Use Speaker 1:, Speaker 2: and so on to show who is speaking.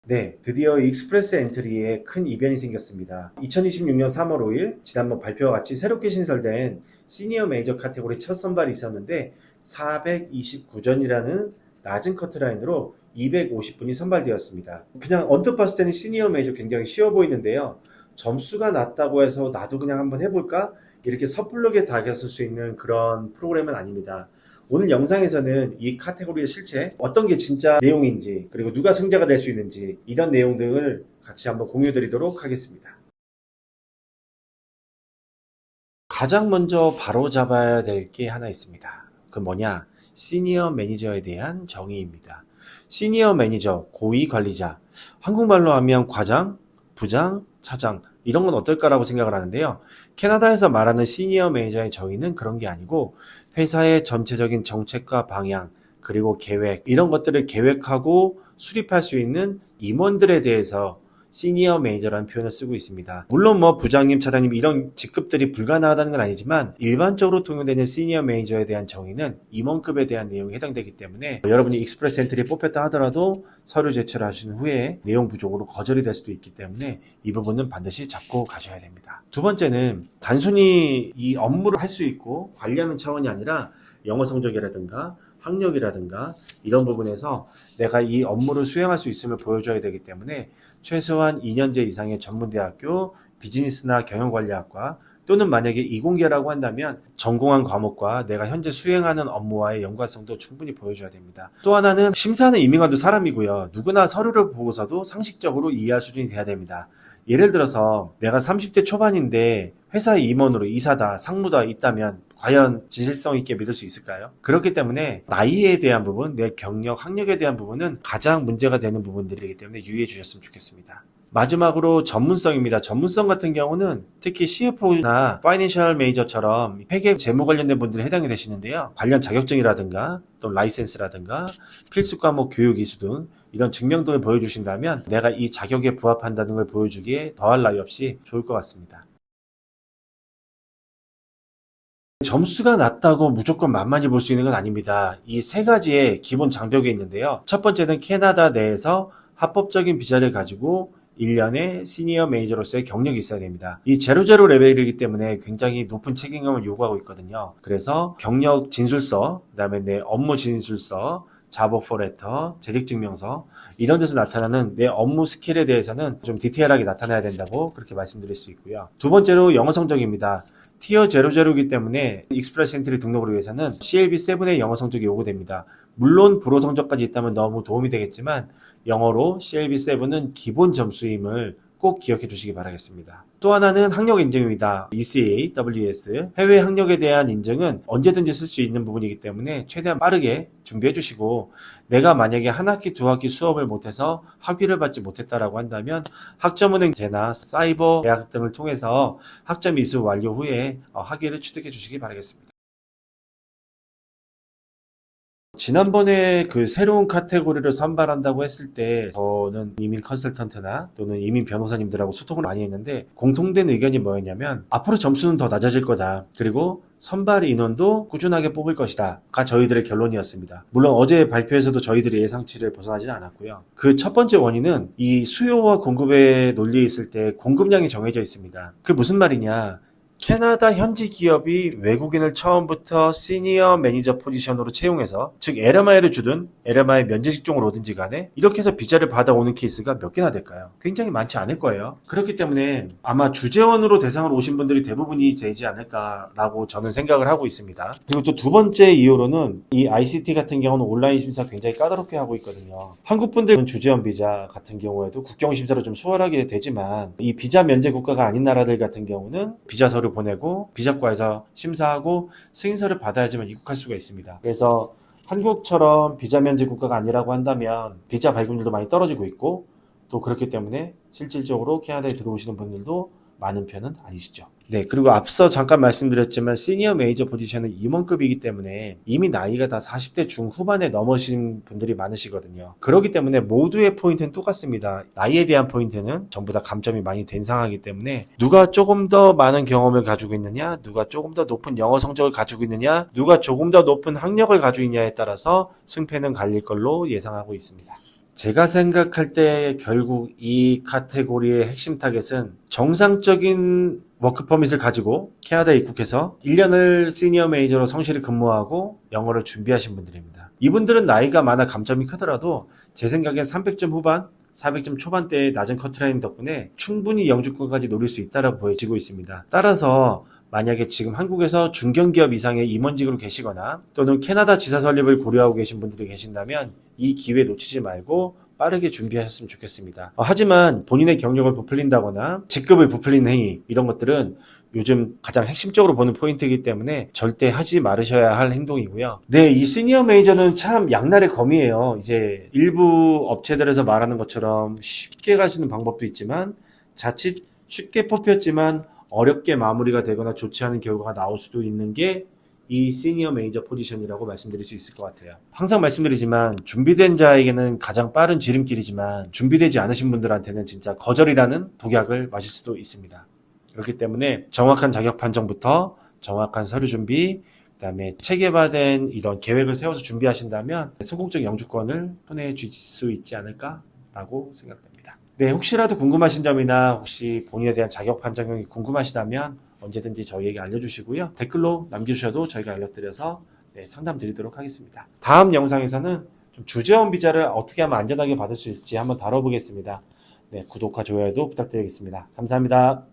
Speaker 1: 네, 드디어 익스프레스 엔트리에 큰 이변이 생겼습니다. 2026년 3월 5일 지난번 발표와 같이 새롭게 신설된 시니어 메이저 카테고리 첫 선발이 있었는데 429전이라는 낮은 커트라인으로 250분이 선발되었습니다. 그냥 언뜻 봤을 때는 시니어 메이저 굉장히 쉬워 보이는데요. 점수가 낮다고 해서 나도 그냥 한번 해볼까? 이렇게 섣불르게 다가설 수 있는 그런 프로그램은 아닙니다. 오늘 영상에서는 이 카테고리의 실체, 어떤 게 진짜 내용인지, 그리고 누가 승자가 될 수 있는지, 이런 내용 등을 같이 한번 공유 드리도록 하겠습니다. 가장 먼저 바로 잡아야 될 게 하나 있습니다. 그 뭐냐? 시니어 매니저에 대한 정의입니다. 시니어 매니저, 고위 관리자. 한국말로 하면 과장, 부장, 차장, 이런 건 어떨까라고 생각을 하는데요. 캐나다에서 말하는 시니어 매니저의 정의는 그런 게 아니고 회사의 전체적인 정책과 방향, 그리고 계획, 이런 것들을 계획하고 수립할 수 있는 임원들에 대해서 시니어 매니저라는 표현을 쓰고 있습니다. 물론 부장님, 차장님 이런 직급들이 불가능하다는 건 아니지만 일반적으로 통용되는 시니어 매니저에 대한 정의는 임원급에 대한 내용이 해당되기 때문에 여러분이 익스프레스 엔트리에 뽑혔다 하더라도 서류 제출하신 후에 내용 부족으로 거절이 될 수도 있기 때문에 이 부분은 반드시 잡고 가셔야 됩니다. 두 번째는 단순히 이 업무를 할 수 있고 관리하는 차원이 아니라 영어 성적이라든가 학력이라든가 이런 부분에서 내가 이 업무를 수행할 수 있음을 보여줘야 되기 때문에 최소한 2년제 이상의 전문대학교 비즈니스나 경영관리학과 또는 만약에 이공계라고 한다면 전공한 과목과 내가 현재 수행하는 업무와의 연관성도 충분히 보여줘야 됩니다. 또 하나는 심사하는 임명관도 사람이고요. 누구나 서류를 보고서도 상식적으로 이해할 수준이 돼야 됩니다. 예를 들어서 내가 30대 초반인데 회사의 임원으로 이사다, 상무다 있다면 과연 진실성 있게 믿을 수 있을까요? 그렇기 때문에 나이에 대한 부분, 내 경력, 학력에 대한 부분은 가장 문제가 되는 부분들이기 때문에 유의해 주셨으면 좋겠습니다. 마지막으로 전문성입니다. 전문성 같은 경우는 특히 CFO나 파이낸셜 매니저처럼 회계 재무 관련된 분들이 해당이 되시는데요. 관련 자격증이라든가 또 라이센스라든가 필수 과목 교육 이수 등 이런 증명등을 보여주신다면 내가 이 자격에 부합한다는 걸 보여주기에 더할 나위 없이 좋을 것 같습니다. 점수가 낮다고 무조건 만만히 볼 수 있는 건 아닙니다. 이 세 가지의 기본 장벽이 있는데요. 첫 번째는 캐나다 내에서 합법적인 비자를 가지고 1년의 시니어 매니저로서의 경력이 있어야 됩니다. 이 제로제로 레벨이기 때문에 굉장히 높은 책임감을 요구하고 있거든요. 그래서 경력 진술서, 그 다음에 내 업무 진술서, 잡 오퍼 레터, 재직증명서 이런 데서 나타나는 내 업무 스킬에 대해서는 좀 디테일하게 나타나야 된다고 그렇게 말씀드릴 수 있고요. 두 번째로 영어 성적입니다. 티어 00이기 때문에 익스프레스 엔트리 등록을 위해서는 CLB7의 영어 성적이 요구됩니다. 물론 불어 성적까지 있다면 너무 도움이 되겠지만 영어로 CLB7은 기본 점수임을 꼭 기억해 주시기 바라겠습니다. 또 하나는 학력 인증입니다. ECA, WS, 해외 학력에 대한 인증은 언제든지 쓸 수 있는 부분이기 때문에 최대한 빠르게 준비해 주시고 내가 만약에 한 학기, 두 학기 수업을 못해서 학위를 받지 못했다라고 한다면 학점은행제나 사이버 대학 등을 통해서 학점 이수 완료 후에 학위를 취득해 주시기 바라겠습니다. 지난번에 그 새로운 카테고리를 선발한다고 했을 때 저는 이민 컨설턴트나 또는 이민 변호사님들하고 소통을 많이 했는데 공통된 의견이 뭐였냐면 앞으로 점수는 더 낮아질 거다. 그리고 선발 인원도 꾸준하게 뽑을 것이다. 가 저희들의 결론이었습니다. 물론 어제 발표에서도 저희들의 예상치를 벗어나지는 않았고요. 그 첫 번째 원인은 이 수요와 공급의 논리에 있을 때 공급량이 정해져 있습니다. 그게 무슨 말이냐? 캐나다 현지 기업이 외국인을 처음부터 시니어 매니저 포지션으로 채용해서 즉 LMI를 주든 LMI 면제 직종을 오든지 간에 이렇게 해서 비자를 받아오는 케이스가 몇 개나 될까요? 굉장히 많지 않을 거예요. 그렇기 때문에 아마 주재원으로 대상으로 오신 분들이 대부분이 되지 않을까라고 저는 생각을 하고 있습니다. 그리고 또 두 번째 이유로는 이 ICT 같은 경우는 온라인 심사 굉장히 까다롭게 하고 있거든요. 한국 분들은 주재원 비자 같은 경우에도 국경 심사로 좀 수월하게 되지만 이 비자 면제 국가가 아닌 나라들 같은 경우는 비자 서류 보내고 비자과에서 심사하고 승인서를 받아야지만 입국할 수가 있습니다. 그래서 한국처럼 비자 면제 국가가 아니라고 한다면 비자 발급률도 많이 떨어지고 있고 또 그렇기 때문에 실질적으로 캐나다에 들어오시는 분들도 많은 편은 아니시죠. 네, 그리고 앞서 잠깐 말씀드렸지만 시니어 메이저 포지션은 임원급이기 때문에 이미 나이가 다 40대 중후반에 넘으신 분들이 많으시거든요. 그렇기 때문에 모두의 포인트는 똑같습니다. 나이에 대한 포인트는 전부 다 감점이 많이 된 상황이기 때문에 누가 조금 더 많은 경험을 가지고 있느냐, 누가 조금 더 높은 영어 성적을 가지고 있느냐, 누가 조금 더 높은 학력을 가지고 있느냐에 따라서 승패는 갈릴 걸로 예상하고 있습니다. 제가 생각할 때 결국 이 카테고리의 핵심 타겟은 정상적인 워크 퍼밋을 가지고 캐나다에 입국해서 1년을 시니어 매니저로 성실히 근무하고 영어를 준비하신 분들입니다. 이분들은 나이가 많아 감점이 크더라도 제 생각엔 300점 후반, 400점 초반대의 낮은 커트라인 덕분에 충분히 영주권까지 노릴 수 있다고 보여지고 있습니다. 따라서 만약에 지금 한국에서 중견기업 이상의 임원직으로 계시거나 또는 캐나다 지사 설립을 고려하고 계신 분들이 계신다면 이 기회 놓치지 말고 빠르게 준비하셨으면 좋겠습니다. 하지만 본인의 경력을 부풀린다거나 직급을 부풀리는 행위 이런 것들은 요즘 가장 핵심적으로 보는 포인트이기 때문에 절대 하지 말으셔야 할 행동이고요. 네, 이 시니어 매니저는 참 양날의 검이에요. 이제 일부 업체들에서 말하는 것처럼 쉽게 가시는 방법도 있지만 자칫 쉽게 뽑혔지만 어렵게 마무리가 되거나 좋지 않은 결과가 나올 수도 있는 게 이 시니어 매니저 포지션이라고 말씀드릴 수 있을 것 같아요. 항상 말씀드리지만 준비된 자에게는 가장 빠른 지름길이지만 준비되지 않으신 분들한테는 진짜 거절이라는 독약을 마실 수도 있습니다. 그렇기 때문에 정확한 자격 판정부터 정확한 서류 준비, 그다음에 체계화된 이런 계획을 세워서 준비하신다면 성공적 영주권을 손에 쥘 수 있지 않을까라고 생각됩니다. 네, 혹시라도 궁금하신 점이나 혹시 본인에 대한 자격 판정이 궁금하시다면 언제든지 저희에게 알려주시고요. 댓글로 남겨주셔도 저희가 알려드려서 상담 드리도록 하겠습니다. 다음 영상에서는 좀 주재원 비자를 어떻게 하면 안전하게 받을 수 있을지 한번 다뤄보겠습니다. 네, 구독과 좋아요도 부탁드리겠습니다. 감사합니다.